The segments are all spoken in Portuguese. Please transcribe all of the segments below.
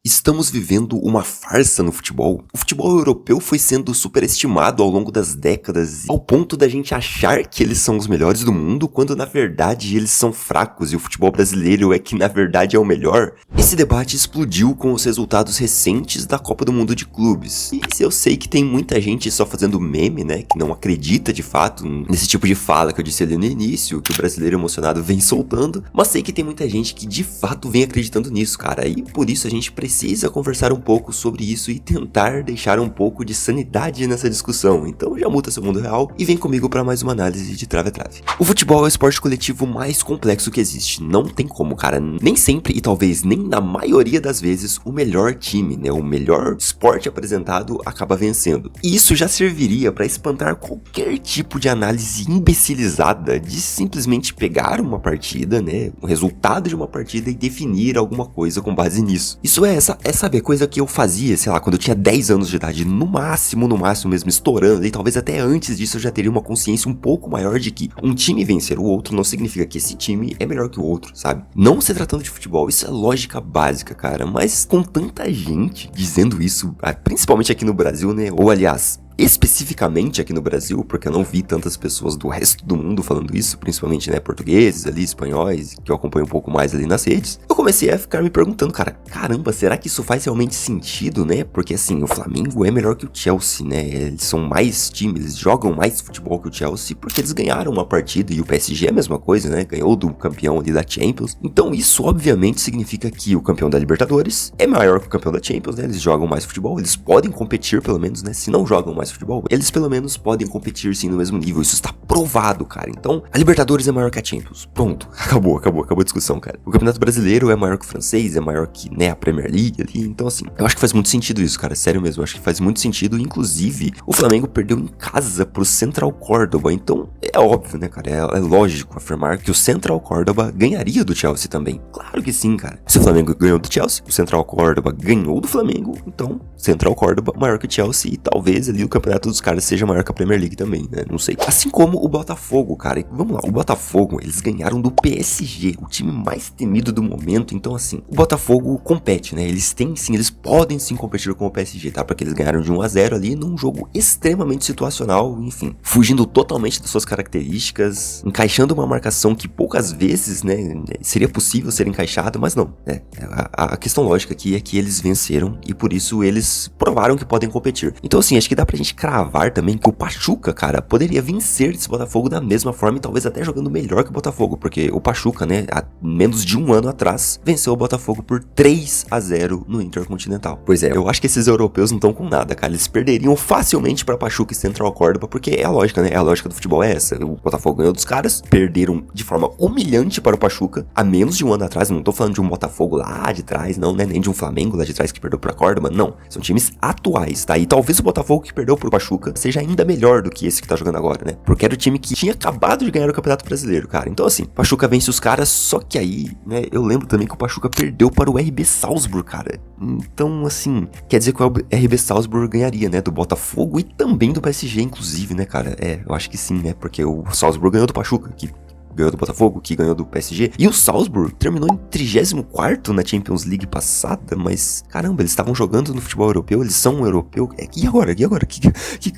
Estamos vivendo uma farsa no futebol. O futebol europeu foi sendo superestimado ao longo das décadas, ao ponto da gente achar que eles são os melhores do mundo, quando na verdade eles são fracos e o futebol brasileiro é que na verdade é o melhor. Esse debate explodiu com os resultados recentes da Copa do Mundo de Clubes. E eu sei que tem muita gente só fazendo meme, né, que não acredita de fato nesse tipo de fala que eu disse ali no início, que o brasileiro emocionado vem soltando, mas sei que tem muita gente que de fato vem acreditando nisso, cara, e por isso a gente precisa conversar um pouco sobre isso e tentar deixar um pouco de sanidade nessa discussão. Então já muda seu mundo real e vem comigo para mais uma análise de trave a trave. O futebol é o esporte coletivo mais complexo que existe. Não tem como, cara. Nem sempre e talvez nem na maioria das vezes o melhor time, né, o melhor esporte apresentado acaba vencendo. E isso já serviria para espantar qualquer tipo de análise imbecilizada de simplesmente pegar uma partida, né, o resultado de uma partida e definir alguma coisa com base nisso. Isso sabe, a coisa que eu fazia, sei lá, quando eu tinha 10 anos de idade, no máximo mesmo, estourando, e talvez até antes disso eu já teria uma consciência um pouco maior de que um time vencer o outro não significa que esse time é melhor que o outro, sabe? Não se tratando de futebol, isso é lógica básica, cara, mas com tanta gente dizendo isso, principalmente aqui no Brasil, né, ou aliás, especificamente aqui no Brasil, porque eu não vi tantas pessoas do resto do mundo falando isso, principalmente, né, portugueses ali, espanhóis, que eu acompanho um pouco mais ali nas redes, eu comecei a ficar me perguntando, cara, caramba, será que isso faz realmente sentido, né? Porque assim, o Flamengo é melhor que o Chelsea, né? Eles são mais time, eles jogam mais futebol que o Chelsea, porque eles ganharam uma partida, e o PSG é a mesma coisa, né? Ganhou do campeão ali da Champions. Então isso obviamente significa que o campeão da Libertadores é maior que o campeão da Champions, né? Eles jogam mais futebol, eles podem competir pelo menos, né? Se não jogam mais futebol, eles pelo menos podem competir sim no mesmo nível, isso está provado, cara. Então, a Libertadores é maior que a Champions, pronto, acabou a discussão, cara. O Campeonato Brasileiro é maior que o francês, é maior que, né, a Premier League ali, então assim, eu acho que faz muito sentido isso, cara, sério mesmo, eu acho que faz muito sentido, inclusive, o Flamengo perdeu em casa pro Central Córdoba, então é óbvio, né, cara, é lógico afirmar que o Central Córdoba ganharia do Chelsea também, claro que sim, cara. Se o Flamengo ganhou do Chelsea, o Central Córdoba ganhou do Flamengo, então, Central Córdoba maior que o Chelsea e talvez ali o campeonato dos caras seja maior que a Premier League também, né? Não sei. Assim como o Botafogo, cara. E vamos lá, o Botafogo, eles ganharam do PSG, o time mais temido do momento. Então, assim, o Botafogo compete, né? Eles podem sim competir com o PSG, tá? Porque eles ganharam de 1-0 ali num jogo extremamente situacional, enfim, fugindo totalmente das suas características, encaixando uma marcação que poucas vezes, né, seria possível ser encaixada, mas não, né? A questão lógica aqui é que eles venceram e por isso eles provaram que podem competir. Então, assim, acho que dá pra gente cravar também que o Pachuca, cara, poderia vencer esse Botafogo da mesma forma e talvez até jogando melhor que o Botafogo, porque o Pachuca, né, há menos de um ano atrás, venceu o Botafogo por 3-0 no Intercontinental. Pois é, eu acho que esses europeus não estão com nada, cara, eles perderiam facilmente pra Pachuca e Central Córdoba, porque é a lógica, né, a lógica do futebol é essa, o Botafogo ganhou dos caras, perderam de forma humilhante para o Pachuca, há menos de um ano atrás, não tô falando de um Botafogo lá de trás, não, né, nem de um Flamengo lá de trás que perdeu pra Córdoba, não, são times atuais, tá, e talvez o Botafogo que perdeu pro Pachuca seja ainda melhor do que esse que tá jogando agora, né? Porque era o time que tinha acabado de ganhar o Campeonato Brasileiro, cara. Então, assim, o Pachuca vence os caras, só que aí, né, eu lembro também que o Pachuca perdeu para o RB Salzburg, cara. Então, assim, quer dizer que o RB Salzburg ganharia, né, do Botafogo e também do PSG, inclusive, né, cara? Eu acho que sim, né, porque o Salzburg ganhou do Pachuca, que ganhou do Botafogo, que ganhou do PSG. E o Salzburg terminou em 34º na Champions League passada, mas, caramba, eles estavam jogando no futebol europeu, eles são um europeu. E agora?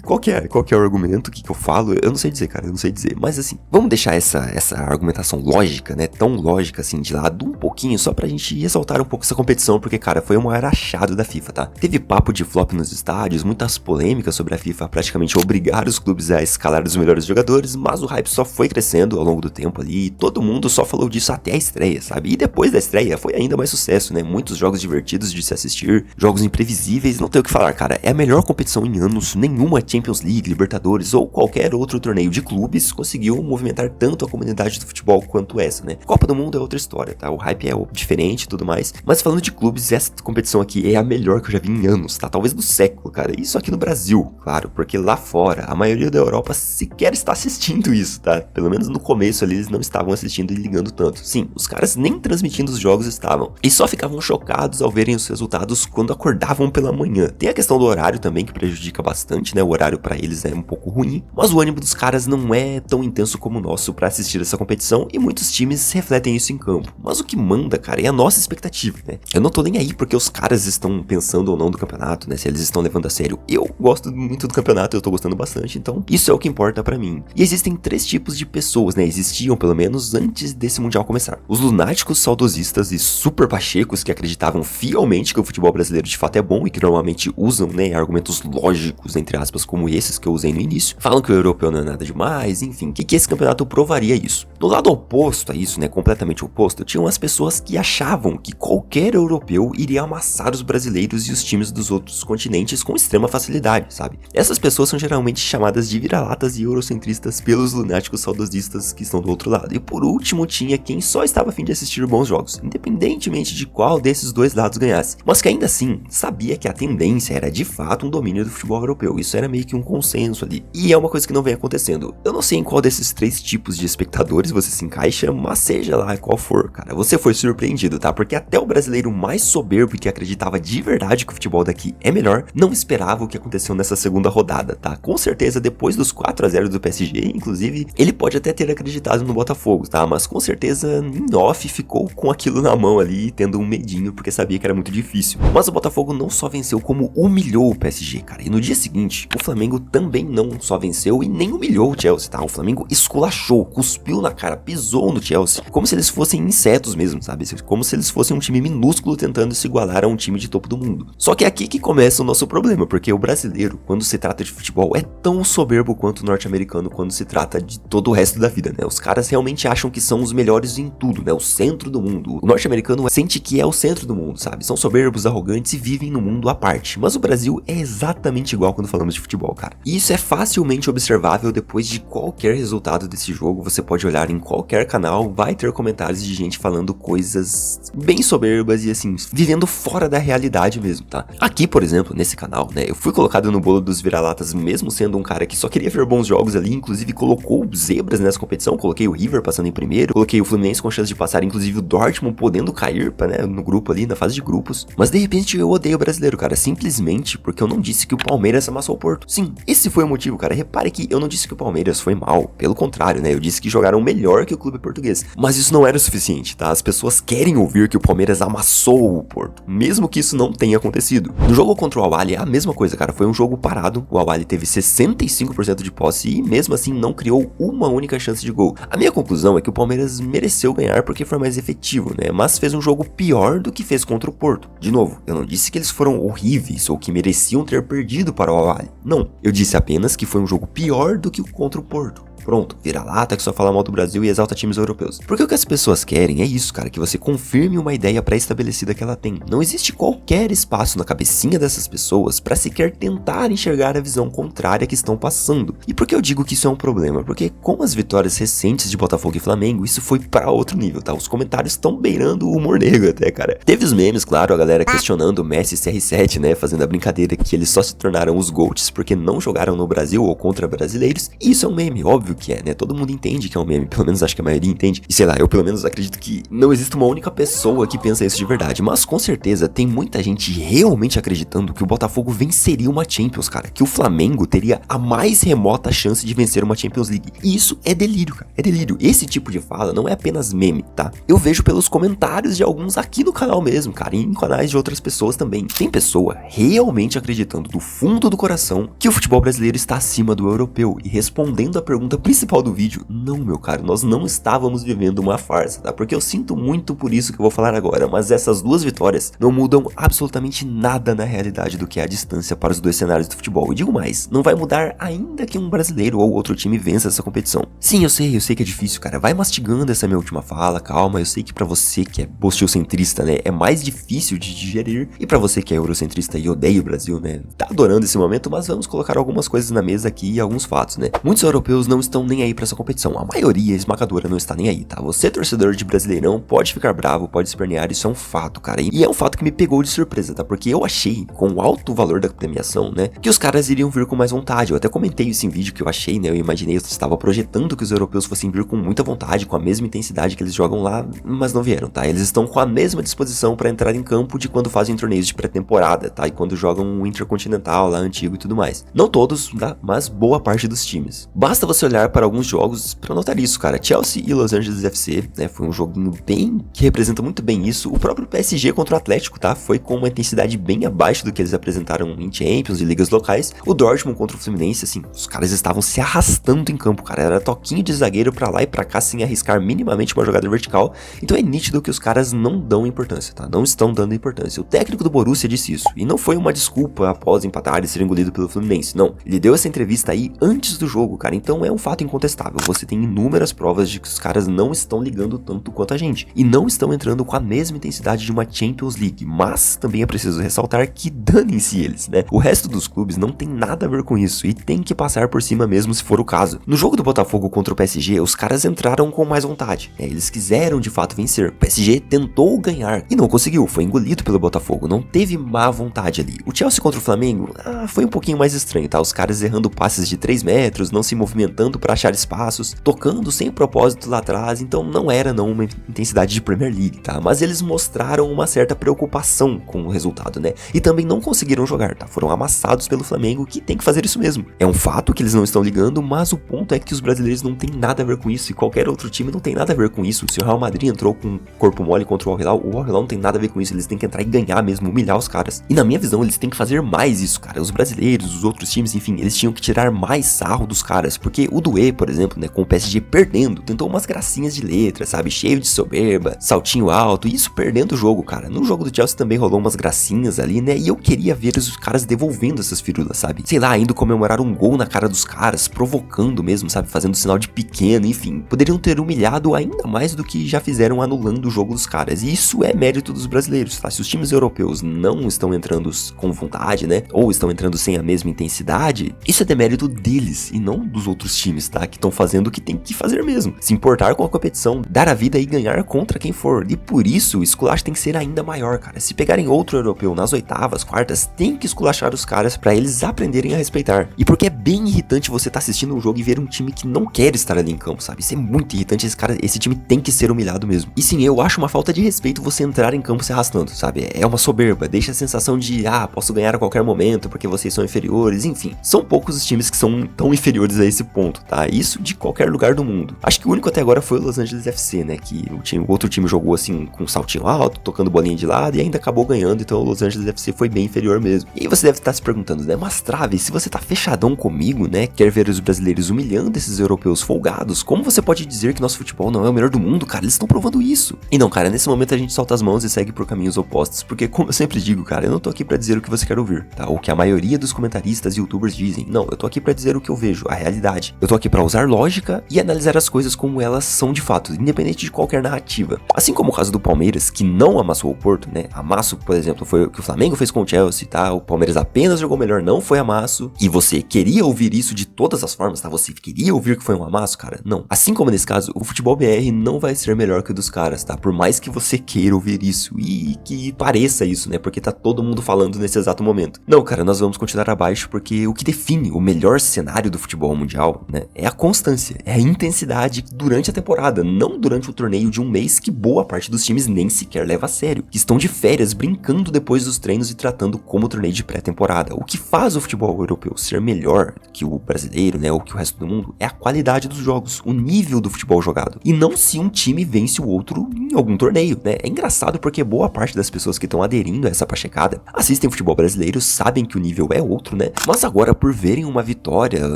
Qual que é o argumento? O que eu falo? Eu não sei dizer, cara, eu não sei dizer. Mas, assim, vamos deixar essa argumentação lógica, né, tão lógica, assim, de lado um pouquinho, só pra gente ressaltar um pouco essa competição, porque, cara, foi o maior achado da FIFA, tá? Teve papo de flop nos estádios, muitas polêmicas sobre a FIFA praticamente obrigar os clubes a escalar os melhores jogadores, mas o hype só foi crescendo ao longo do tempo ali, e todo mundo só falou disso até a estreia, sabe? E depois da estreia foi ainda mais sucesso, né? Muitos jogos divertidos de se assistir, jogos imprevisíveis, não tem o que falar, cara. É a melhor competição em anos, nenhuma Champions League, Libertadores ou qualquer outro torneio de clubes conseguiu movimentar tanto a comunidade do futebol quanto essa, né? Copa do Mundo é outra história, tá? O hype é diferente e tudo mais, mas falando de clubes, essa competição aqui é a melhor que eu já vi em anos, tá? Talvez do século, cara. Isso aqui no Brasil, claro, porque lá fora, a maioria da Europa sequer está assistindo isso, tá? Pelo menos no começo ali eles não estavam assistindo e ligando tanto. Sim, os caras nem transmitindo os jogos estavam. E só ficavam chocados ao verem os resultados quando acordavam pela manhã. Tem a questão do horário também, que prejudica bastante, né? O horário pra eles é um pouco ruim. Mas o ânimo dos caras não é tão intenso como o nosso pra assistir essa competição, e muitos times refletem isso em campo. Mas o que manda, cara, é a nossa expectativa, né? Eu não tô nem aí porque os caras estão pensando ou não do campeonato, né? Se eles estão levando a sério. Eu gosto muito do campeonato, eu tô gostando bastante, então isso é o que importa pra mim. E existem 3 tipos de pessoas, né? Existiam, pelo menos, antes desse Mundial começar. Os lunáticos saudosistas e super pachecos que acreditavam fielmente que o futebol brasileiro de fato é bom e que normalmente usam, né, argumentos lógicos, entre aspas, como esses que eu usei no início. Falam que o europeu não é nada demais, enfim, que esse campeonato provaria isso. No lado oposto a isso, né, completamente oposto, tinham as pessoas que achavam que qualquer europeu iria amassar os brasileiros e os times dos outros continentes com extrema facilidade, sabe? Essas pessoas são geralmente chamadas de vira-latas e eurocentristas pelos lunáticos saudosistas que estão do outro lado. E por último tinha quem só estava a fim de assistir bons jogos, independentemente de qual desses dois lados ganhasse, mas que ainda assim sabia que a tendência era de fato um domínio do futebol europeu. Isso era meio que um consenso ali, e é uma coisa que não vem acontecendo. Eu não sei em qual desses 3 tipos de espectadores você se encaixa, mas seja lá qual for, cara, você foi surpreendido, tá? Porque até o brasileiro mais soberbo e que acreditava de verdade que o futebol daqui é melhor, não esperava o que aconteceu nessa segunda rodada, tá? Com certeza, depois dos 4-0 do PSG, inclusive, ele pode até ter acreditado no Botafogo, tá? Mas com certeza, em off, ficou com aquilo na mão ali, tendo um medinho, porque sabia que era muito difícil. Mas o Botafogo não só venceu, como humilhou o PSG, cara. E no dia seguinte, o Flamengo também não só venceu e nem humilhou o Chelsea, tá? O Flamengo esculachou, cuspiu na cara, pisou no Chelsea, como se eles fossem insetos mesmo, sabe? Como se eles fossem um time minúsculo tentando se igualar a um time de topo do mundo. Só que é aqui que começa o nosso problema, porque o brasileiro, quando se trata de futebol, é tão soberbo quanto o norte-americano quando se trata de todo o resto da vida, né? Os caras realmente acham que são os melhores em tudo, né? O centro do mundo. O norte-americano sente que é o centro do mundo, sabe? São soberbos, arrogantes e vivem no mundo à parte. Mas o Brasil é exatamente igual quando falamos de futebol, cara. E isso é facilmente observável depois de qualquer resultado desse jogo. Você pode olhar em qualquer canal, vai ter comentários de gente falando coisas bem soberbas e assim, vivendo fora da realidade mesmo, tá? Aqui, por exemplo, nesse canal, né, eu fui colocado no bolo dos vira-latas mesmo sendo um cara que só queria ver bons jogos ali, inclusive colocou zebras nessa competição, coloquei o River passando em primeiro, coloquei o Fluminense com chance de passar, inclusive o Dortmund podendo cair, né, no grupo ali, na fase de grupos. Mas de repente eu odeio o brasileiro, cara, simplesmente porque eu não disse que o Palmeiras amassou o Porto. Sim, esse foi o motivo, cara. Repare que eu não disse que o Palmeiras foi mal, pelo contrário, né, eu disse que jogaram melhor que o clube português. Mas isso não era o suficiente, tá? As pessoas querem ouvir que o Palmeiras amassou o Porto, mesmo que isso não tenha acontecido. No jogo contra o Al-Ahly é a mesma coisa, cara. Foi um jogo parado, o Al-Ahly teve 65% de posse e mesmo assim não criou uma única chance de gol. A minha conclusão é que o Palmeiras mereceu ganhar porque foi mais efetivo, né? Mas fez um jogo pior do que fez contra o Porto. De novo, eu não disse que eles foram horríveis ou que mereciam ter perdido para o Al-Ahly. Não, eu disse apenas que foi um jogo pior do que o contra o Porto. Pronto, vira-lata que só fala mal do Brasil e exalta times europeus. Porque o que as pessoas querem é isso, cara, que você confirme uma ideia pré-estabelecida que ela tem. Não existe qualquer espaço na cabecinha dessas pessoas pra sequer tentar enxergar a visão contrária que estão passando. E por que eu digo que isso é um problema? Porque com as vitórias recentes de Botafogo e Flamengo, isso foi pra outro nível, tá? Os comentários estão beirando o humor negro até, cara. Teve os memes, claro, a galera questionando o Messi e CR7, né, fazendo a brincadeira que eles só se tornaram os GOATs porque não jogaram no Brasil ou contra brasileiros. E isso é um meme, óbvio que é, né? Todo mundo entende que é um meme, pelo menos acho que a maioria entende. E sei lá, eu pelo menos acredito que não existe uma única pessoa que pensa isso de verdade. Mas com certeza tem muita gente realmente acreditando que o Botafogo venceria uma Champions, cara. Que o Flamengo teria a mais remota chance de vencer uma Champions League. E isso é delírio, cara. É delírio. Esse tipo de fala não é apenas meme, tá? Eu vejo pelos comentários de alguns aqui no canal mesmo, cara. E em canais de outras pessoas também. Tem pessoa realmente acreditando do fundo do coração que o futebol brasileiro está acima do europeu. E respondendo a pergunta principal do vídeo, não, meu caro, nós não estávamos vivendo uma farsa, tá? Porque eu sinto muito por isso que eu vou falar agora, mas essas duas vitórias não mudam absolutamente nada na realidade do que é a distância para os dois cenários do futebol. E digo mais, não vai mudar ainda que um brasileiro ou outro time vença essa competição. Sim, eu sei que é difícil, cara. Vai mastigando essa minha última fala, calma. Eu sei que pra você que é bostiocentrista, né, é mais difícil de digerir. E pra você que é eurocentrista e odeia o Brasil, né, tá adorando esse momento, mas vamos colocar algumas coisas na mesa aqui e alguns fatos, né. Muitos europeus não estão estão nem aí pra essa competição. A maioria esmagadora não está nem aí, tá? Você, torcedor de Brasileirão, pode ficar bravo, pode espernear, isso é um fato, cara. E é um fato que me pegou de surpresa, tá? Porque eu achei, com o alto valor da premiação, né, que os caras iriam vir com mais vontade. Eu até comentei isso em vídeo que eu achei, né? Eu imaginei, eu estava projetando que os europeus fossem vir com muita vontade, com a mesma intensidade que eles jogam lá, mas não vieram, tá? Eles estão com a mesma disposição pra entrar em campo de quando fazem torneios de pré-temporada, tá? E quando jogam o Intercontinental lá antigo e tudo mais. Não todos, tá? Mas boa parte dos times. Basta você olhar para alguns jogos pra notar isso, cara. Chelsea e Los Angeles FC, né? Foi um joguinho bem que representa muito bem isso. O próprio PSG contra o Atlético, tá? Foi com uma intensidade bem abaixo do que eles apresentaram em Champions e ligas locais. O Dortmund contra o Fluminense, assim, os caras estavam se arrastando em campo, cara. Era toquinho de zagueiro pra lá e pra cá sem arriscar minimamente uma jogada vertical. Então é nítido que os caras não dão importância, tá? Não estão dando importância. O técnico do Borussia disse isso. E não foi uma desculpa após empatar e ser engolido pelo Fluminense. Não. Ele deu essa entrevista aí antes do jogo, cara. Então é um fato incontestável. Você tem inúmeras provas de que os caras não estão ligando tanto quanto a gente. E não estão entrando com a mesma intensidade de uma Champions League. Mas também é preciso ressaltar que danem-se eles, né? O resto dos clubes não tem nada a ver com isso. E tem que passar por cima mesmo se for o caso. No jogo do Botafogo contra o PSG, os caras entraram com mais vontade. Eles quiseram de fato vencer. O PSG tentou ganhar e não conseguiu. Foi engolido pelo Botafogo. Não teve má vontade ali. O Chelsea contra o Flamengo, foi um pouquinho mais estranho, tá? Os caras errando passes de 3 metros, não se movimentando para achar espaços, tocando sem propósito lá atrás. Então não era uma intensidade de Premier League, tá? Mas eles mostraram uma certa preocupação com o resultado, né? E também não conseguiram jogar, tá? Foram amassados pelo Flamengo, que tem que fazer isso mesmo. É um fato que eles não estão ligando, mas o ponto é que os brasileiros não tem nada a ver com isso e qualquer outro time não tem nada a ver com isso. Se o Real Madrid entrou com corpo mole contra o Al Hilal, o Al Hilal não tem nada a ver com isso. Eles têm que entrar e ganhar mesmo, humilhar os caras. E na minha visão, eles têm que fazer mais isso, cara. Os brasileiros, os outros times, enfim, eles tinham que tirar mais sarro dos caras, porque o Doué, por exemplo, né, com o PSG perdendo, tentou umas gracinhas de letra, sabe, cheio de soberba, saltinho alto, e isso perdendo o jogo, cara. No jogo do Chelsea também rolou umas gracinhas ali, né, e eu queria ver os caras devolvendo essas firulas, sabe, sei lá, indo comemorar um gol na cara dos caras, provocando mesmo, sabe, fazendo sinal de pequeno, enfim, poderiam ter humilhado ainda mais do que já fizeram anulando o jogo dos caras, e isso é mérito dos brasileiros, tá? Se os times europeus não estão entrando com vontade, né, ou estão entrando sem a mesma intensidade, isso é demérito deles e não dos outros times, tá? Que estão fazendo o que tem que fazer mesmo. Se importar com a competição, dar a vida e ganhar contra quem for. E por isso, o esculacho tem que ser ainda maior, cara. Se pegarem outro europeu nas oitavas, quartas, tem que esculachar os caras pra eles aprenderem a respeitar. E porque é bem irritante você tá assistindo um jogo e ver um time que não quer estar ali em campo, sabe? Isso é muito irritante, esse time tem que ser humilhado mesmo. E sim, eu acho uma falta de respeito você entrar em campo se arrastando, sabe? É uma soberba, deixa a sensação de, posso ganhar a qualquer momento porque vocês são inferiores, enfim. São poucos os times que são tão inferiores a esse ponto, tá? Isso de qualquer lugar do mundo. Acho que o único até agora foi o Los Angeles FC, né? Que o outro time jogou assim, com um saltinho alto, tocando bolinha de lado e ainda acabou ganhando, então o Los Angeles FC foi bem inferior mesmo. E aí você deve estar se perguntando, né? Mas Trave, se você tá fechadão comigo, né? Quer ver os brasileiros humilhando esses europeus folgados, como você pode dizer que nosso futebol não é o melhor do mundo, cara? Eles estão provando isso. E não, cara, nesse momento a gente solta as mãos e segue por caminhos opostos, porque como eu sempre digo, cara, eu não tô aqui pra dizer o que você quer ouvir, tá? Ou que a maioria dos comentaristas e youtubers dizem. Não, eu tô aqui pra dizer o que eu vejo, a realidade. Eu tô aqui pra usar lógica e analisar as coisas como elas são de fato, independente de qualquer narrativa. Assim como o caso do Palmeiras, que não amassou o Porto, né? Amasso, por exemplo, foi o que o Flamengo fez com o Chelsea, tá? O Palmeiras apenas jogou melhor, não foi amasso. E você queria ouvir isso de todas as formas, tá? Você queria ouvir que foi um amasso, cara? Não. Assim como nesse caso, o futebol BR não vai ser melhor que o dos caras, tá? Por mais que você queira ouvir isso e que pareça isso, né? Porque tá todo mundo falando nesse exato momento. Não, cara, nós vamos continuar abaixo porque o que define o melhor cenário do futebol mundial, né? É a constância, é a intensidade durante a temporada, não durante o torneio de um mês que boa parte dos times nem sequer leva a sério, que estão de férias brincando depois dos treinos e tratando como torneio de pré-temporada. O que faz o futebol europeu ser melhor que o brasileiro, né, ou que o resto do mundo, é a qualidade dos jogos, o nível do futebol jogado, e não se um time vence o outro em algum torneio, né? É engraçado porque boa parte das pessoas que estão aderindo a essa pachecada assistem futebol brasileiro, sabem que o nível é outro, né? Mas agora por verem uma vitória,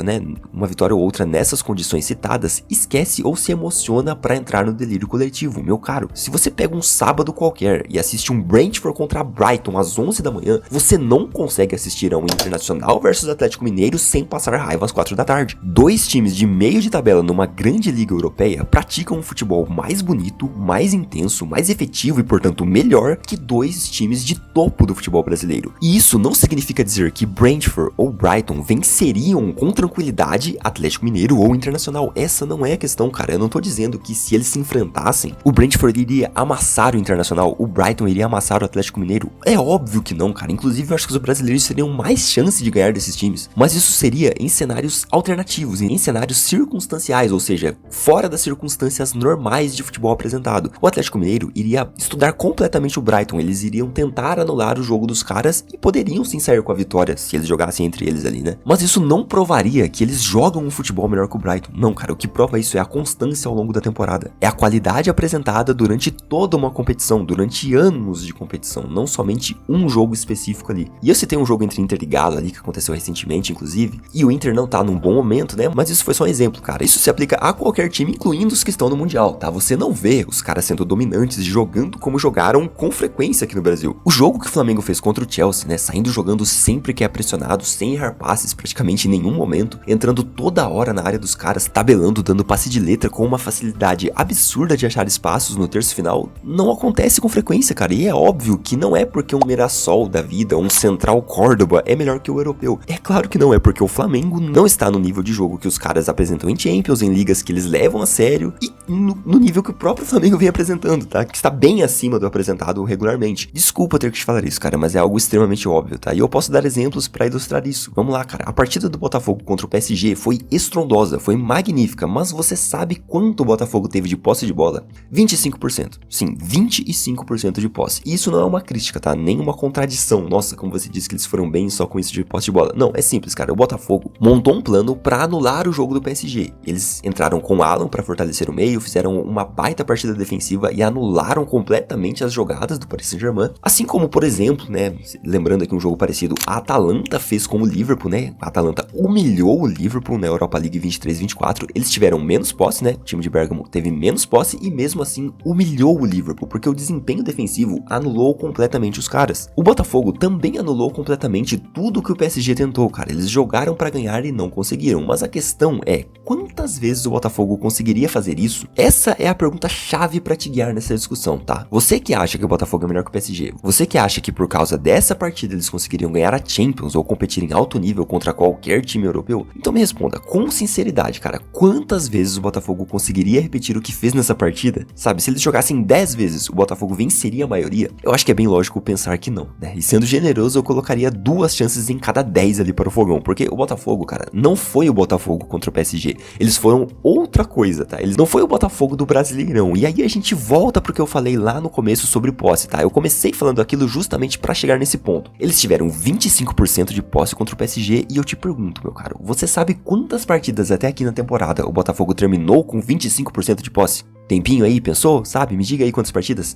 né, uma vitória ou outra nessas condições citadas, esquece ou se emociona pra entrar no delírio coletivo. Meu caro, se você pega um sábado qualquer e assiste um Brentford contra Brighton às 11 da manhã, você não consegue assistir a um Internacional versus Atlético Mineiro sem sem passar raiva às 4 da tarde. Dois times de meio de tabela numa grande liga europeia praticam um futebol mais bonito, mais intenso, mais efetivo e, portanto, melhor que dois times de topo do futebol brasileiro. E isso não significa dizer que Brentford ou Brighton venceriam com tranquilidade Atlético Mineiro ou Internacional. Essa não é a questão, cara. Eu não tô dizendo que se eles se enfrentassem, o Brentford iria amassar o Internacional, o Brighton iria amassar o Atlético Mineiro. É óbvio que não, cara. Inclusive, eu acho que os brasileiros teriam mais chance de ganhar desses times. Mas isso seria em cenários alternativos, em cenários circunstanciais, ou seja, fora das circunstâncias normais de futebol apresentado. O Atlético Mineiro iria estudar completamente o Brighton. Eles iriam tentar anular o jogo dos caras e poderiam sim sair com a vitória se eles jogassem entre eles ali, né? Mas isso não provaria que eles jogam um futebol melhor que o Brighton. Não, cara. O que prova isso é a constância ao longo da temporada. É a qualidade apresentada durante toda uma competição, durante anos de competição, não somente um jogo específico ali. E eu citei um jogo entre Inter e Galo ali, que aconteceu recentemente, inclusive, e o Inter não tá num bom momento, né? Mas isso foi só um exemplo, cara. Isso se aplica a qualquer time, incluindo os que estão no Mundial, tá? Você não vê os caras sendo dominantes e jogando como jogaram com frequência aqui no Brasil. O jogo que o Flamengo fez contra o Chelsea, né? Saindo jogando sempre que é pressionado, sem errar passes praticamente em nenhum momento, entrando toda hora na área dos caras, tabelando, dando passe de letra com uma facilidade absurda de achar espaços no terço final, não acontece com frequência, cara. E é óbvio que não é porque um Mirassol da vida, um Central Córdoba é melhor que o europeu. É claro que não é porque o Flamengo não está no nível de jogo que os caras apresentam em Champions, em ligas que eles levam a sério e no nível que o próprio Flamengo vem apresentando, tá? Que está bem acima do apresentado regularmente. Desculpa ter que te falar isso, cara, mas é algo extremamente óbvio, tá? E eu posso dar exemplos pra ilustrar isso. Vamos lá, cara. A partida do Botafogo contra o PSG foi estrondosa, foi magnífica, mas você sabe quanto o Botafogo teve de posse de bola? 25%. Sim, 25% de posse. E isso não é uma crítica, tá? Nem uma contradição. Nossa, como você disse que eles foram bem só com isso de posse de bola. Não, é simples, cara. O Botafogo montou um plano pra anular o jogo do PSG. Eles entraram com o Alan pra fortalecer o meio, fizeram uma baita partida defensiva e anularam completamente as jogadas do Paris Saint-Germain. Assim como, por exemplo, né, lembrando aqui um jogo parecido, a Atalanta fez com o Liverpool, né? A Atalanta humilhou o Liverpool na Europa League 23-24. Eles tiveram menos posse, né? O time de Bergamo teve menos posse e mesmo assim humilhou o Liverpool, porque o desempenho defensivo anulou completamente os caras. O Botafogo também anulou completamente tudo que o PSG tentou, cara. Eles jogaram pra ganhar e não conseguiram. Mas a questão é, quantas vezes o Botafogo conseguiria fazer isso? Essa é a pergunta chave pra te guiar nessa discussão, tá? Você que acha que o Botafogo é melhor que o PSG, você que acha que por causa dessa partida eles conseguiriam ganhar a Champions ou competir em alto nível contra qualquer time europeu, então me responda com sinceridade, cara, quantas vezes o Botafogo conseguiria repetir o que fez nessa partida? Sabe, se eles jogassem 10 vezes, o Botafogo venceria a maioria? Eu acho que é bem lógico pensar que não, né? E sendo generoso, eu colocaria 2 chances em cada 10 ali para o fogão, porque o Botafogo, cara, não foi o Botafogo contra o PSG, eles foram outra coisa, tá? Eles não foi o Botafogo do Brasileirão. E aí a gente volta pro que eu falei lá no começo sobre posse, tá? Eu comecei falando aquilo justamente pra chegar nesse ponto. Eles tiveram 25% de posse contra o PSG e eu te pergunto, meu caro, você sabe quantas partidas até aqui na temporada o Botafogo terminou com 25% de posse? Tempinho aí, pensou? Sabe? Me diga aí quantas partidas?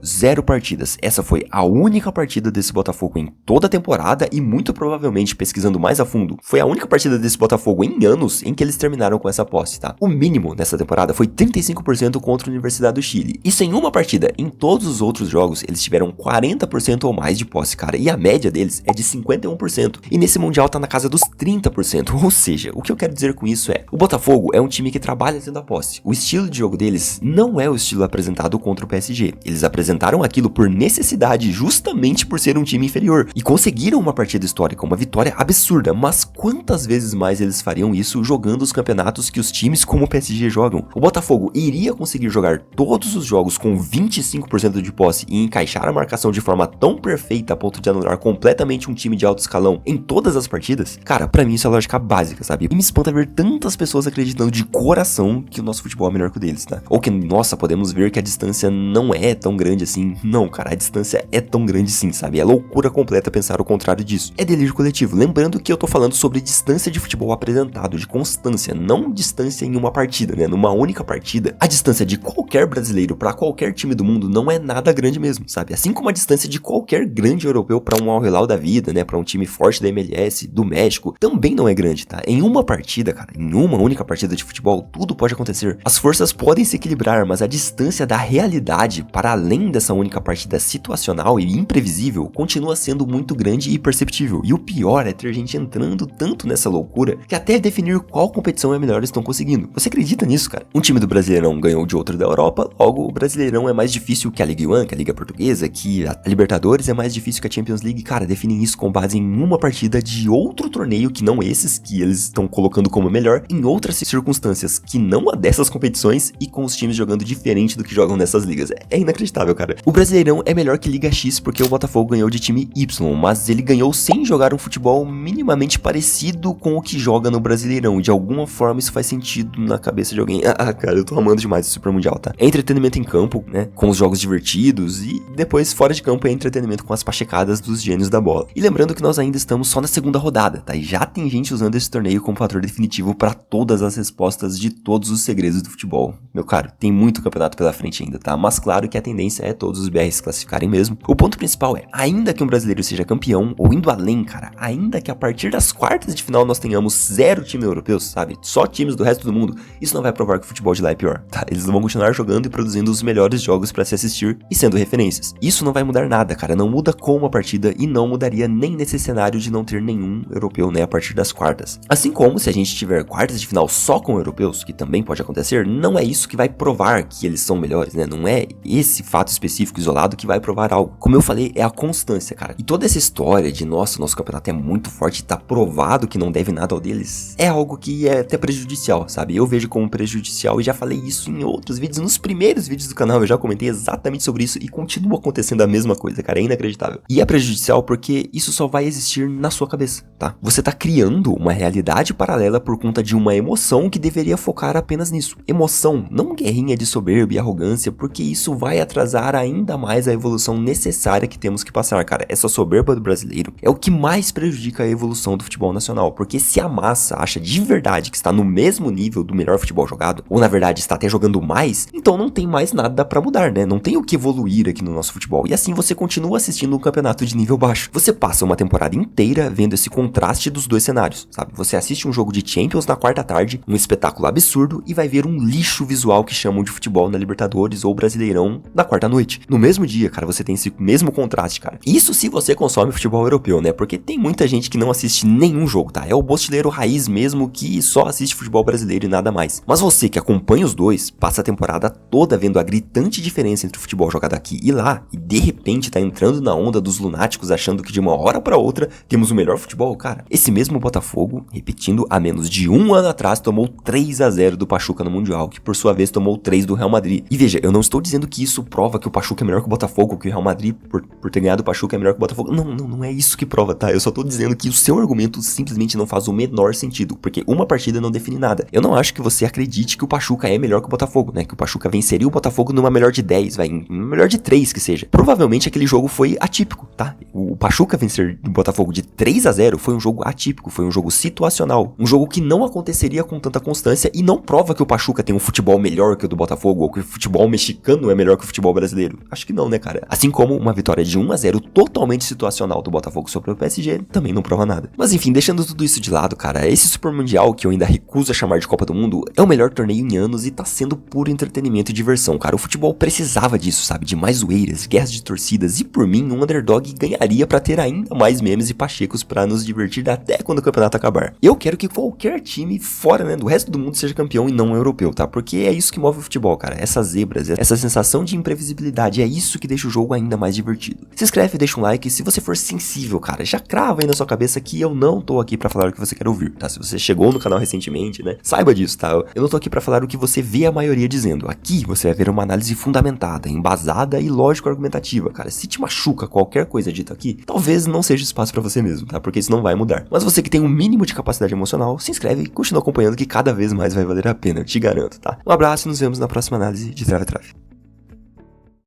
Zero partidas. Essa foi a única partida desse Botafogo em toda a temporada e muito provavelmente, pesquisando mais a fundo, foi a única partida desse Botafogo em anos em que eles terminaram com essa posse, tá? O mínimo nessa temporada foi 35% contra a Universidade do Chile. Isso em uma partida. Em todos os outros jogos, eles tiveram 40% ou mais de posse, cara. E a média deles é de 51%. E nesse Mundial tá na casa dos 30%. Ou seja, o que eu quero dizer com isso é, o Botafogo é um time que trabalha tendo a posse. O estilo de jogo deles não é o estilo apresentado contra o PSG. Eles apresentaram aquilo por necessidade, justamente por ser um time inferior. E conseguiram uma partida histórica, uma vitória absurda. Mas quantas vezes mais eles fariam isso jogando os campeonatos que os times como o PSG jogam? O Botafogo iria conseguir jogar todos os jogos com 25% de posse e encaixar a marcação de forma tão perfeita a ponto de anular completamente um time de alto escalão em todas as partidas? Cara, pra mim isso é lógica básica, sabe? E me espanta ver tantas pessoas acreditando de coração que o nosso futebol é melhor que o deles, tá? Ou que, nossa, podemos ver que a distância não é tão grande assim. Não, cara, a distância é tão grande sim, sabe? É loucura completa pensar o contrário disso. É delírio coletivo. Lembrando que eu tô falando sobre distância de futebol apresentado, de constância, não distância em uma partida, né? Numa única partida, a distância de qualquer brasileiro pra qualquer time do mundo não é nada grande mesmo, sabe? Assim como a distância de qualquer grande europeu pra um Al Hilal da vida, né? Pra um time forte da MLS, do México, também não é grande, tá? Em uma partida, cara, em uma única partida de futebol, tudo pode acontecer. As forças podem se equilibrar, mas a distância da realidade para além dessa única partida situacional e imprevisível continua sendo muito grande e perceptível. E o pior é ter gente entrando tanto nessa loucura que até definir qual competição é melhor eles estão conseguindo. Você acredita nisso, cara? Um time do Brasileirão ganhou de outro da Europa, logo o Brasileirão é mais difícil que a Ligue 1, que a Liga Portuguesa, que a Libertadores é mais difícil que a Champions League. Cara, definem isso com base em uma partida de outro torneio que não esses que eles estão colocando como melhor, em outras circunstâncias que não a dessas competições e com os times jogando diferente do que jogam nessas ligas. É inacreditável, cara. O Brasileirão é melhor que Liga X porque o Botafogo ganhou de time Y, mas ele ganhou sem jogar um futebol minimamente parecido com o que joga no Brasileirão. E de alguma forma isso faz sentido na cabeça de alguém. Cara, eu tô amando demais o Super Mundial, tá? É entretenimento em campo, né? Com os jogos divertidos e depois fora de campo é entretenimento com as pachecadas dos gênios da bola. E lembrando que nós ainda estamos só na segunda rodada, tá? E já tem gente usando esse torneio como fator definitivo para todas as respostas de todos os segredos do futebol. Meu caro, tem muito campeonato pela frente ainda, tá? Mas claro que a tendência é todos os BRs se classificarem mesmo. O ponto principal é, ainda que um brasileiro seja campeão, ou indo além, cara, ainda que a partir das quartas de final nós tenhamos 0 times europeus, sabe? Só times do resto do mundo, isso não vai provar que o futebol de lá é pior, tá? Eles vão continuar jogando e produzindo os melhores jogos para se assistir e sendo referências. Isso não vai mudar nada, cara, não muda como a partida e não mudaria nem nesse cenário de não ter nenhum europeu, né, a partir das quartas. Assim como se a gente tiver quartas de final só com europeus, que também pode acontecer, não é isso que vai provar que eles são melhores, né? Não é esse fato específico isolado que vai provar algo. Como eu falei, é a constância, cara. E toda essa história de, nossa, nosso campeonato é muito forte e tá provado que não deve nada ao deles, é algo que é até prejudicial, sabe? Eu vejo como prejudicial e já falei isso em outros vídeos, nos primeiros vídeos do canal eu já comentei exatamente sobre isso e continua acontecendo a mesma coisa, cara, é inacreditável. E é prejudicial porque isso só vai existir na sua cabeça, tá? Você tá criando uma realidade paralela por conta de uma emoção que deveria focar apenas nisso. Emoção, não guerrinha de soberba e arrogância, porque isso vai atrasar ainda mais a evolução necessária que temos que passar, cara. Essa soberba do brasileiro é o que mais prejudica a evolução do futebol nacional, porque se a massa acha de verdade que está no mesmo nível do melhor futebol jogado, ou na verdade está até jogando mais, então não tem mais nada pra mudar, né? Não tem o que evoluir aqui no nosso futebol. E assim você continua assistindo um campeonato de nível baixo. Você passa uma temporada inteira vendo esse contraste dos dois cenários, sabe? Você assiste um jogo de Champions na quarta tarde, um espetáculo absurdo, e vai ver um lixo visual que chamam de futebol na Libertadores ou Brasileirão na quarta noite. No mesmo dia, cara, você tem esse mesmo contraste, cara. Isso se você consome futebol europeu, né? Porque tem muita gente que não assiste nenhum jogo, tá? É o bostileiro raiz mesmo que só assiste futebol brasileiro e nada mais. Mas você que acompanha os dois, passa a temporada toda vendo a gritante diferença entre o futebol jogado aqui e lá, e de repente tá entrando na onda dos lunáticos achando que de uma hora pra outra temos o melhor futebol, cara. Esse mesmo Botafogo, repetindo, há menos de um ano atrás tomou 3-0 do Pachuca no Mundial, que por sua vez tomou 3 do Real Madrid. E veja, eu não estou dizendo que isso prova que o Pachuca é melhor que o Botafogo, que o Real Madrid, por ter ganhado o Pachuca, é melhor que o Botafogo. Não é isso que prova, tá? Eu só tô dizendo que o seu argumento simplesmente não faz o menor sentido, porque uma partida não define nada. Eu não acho que você acredite que o Pachuca é melhor que o Botafogo, né? Que o Pachuca venceria o Botafogo numa melhor de 10, em melhor de 3 que seja. Provavelmente aquele jogo foi atípico, tá? O Pachuca vencer o Botafogo de 3-0 foi um jogo atípico, foi um jogo situacional, um jogo que não aconteceria com tanta constância e não prova que o Pachuca tem um futebol melhor que o do Botafogo ou que o futebol mexicano é melhor que o futebol brasileiro. Acho que não, né, cara? Assim como uma vitória de 1-0 totalmente situacional do Botafogo sobre o PSG também não prova nada. Mas enfim, deixando tudo isso de lado, cara, esse Super Mundial, que eu ainda recuso a chamar de Copa do Mundo, é o melhor torneio em anos e tá sendo puro entretenimento e diversão, cara. O futebol precisava disso, sabe? De mais zoeiras, guerras de torcidas e por mim, um underdog ganharia pra ter ainda mais memes e pachecos pra nos divertir até quando o campeonato acabar. Eu quero que qualquer time fora, né, do resto do mundo seja campeão e não europeu, tá? Porque é isso que move o futebol, cara. Essas zebras, essa sensação de imprevisibilidade, é isso que deixa o jogo ainda mais divertido. Se inscreve, deixa um like, se você for sensível, cara, já crava aí na sua cabeça que eu não tô aqui pra falar o que você quer ouvir, tá? Se você chegou no canal recentemente, né, saiba disso, tá? Eu não tô aqui pra falar o que você vê a maioria dizendo. Aqui você vai ver uma análise fundamentada, embasada e lógico-argumentativa, cara. Se te machuca qualquer coisa dita aqui, talvez não seja espaço pra você mesmo, tá? Porque isso não vai mudar. Mas você que tem um mínimo de capacidade emocional, se inscreve e continua acompanhando que cada vez mais vai valer a pena, eu te garanto, tá? Um abraço e nos vemos na próxima análise de Trave a Trave.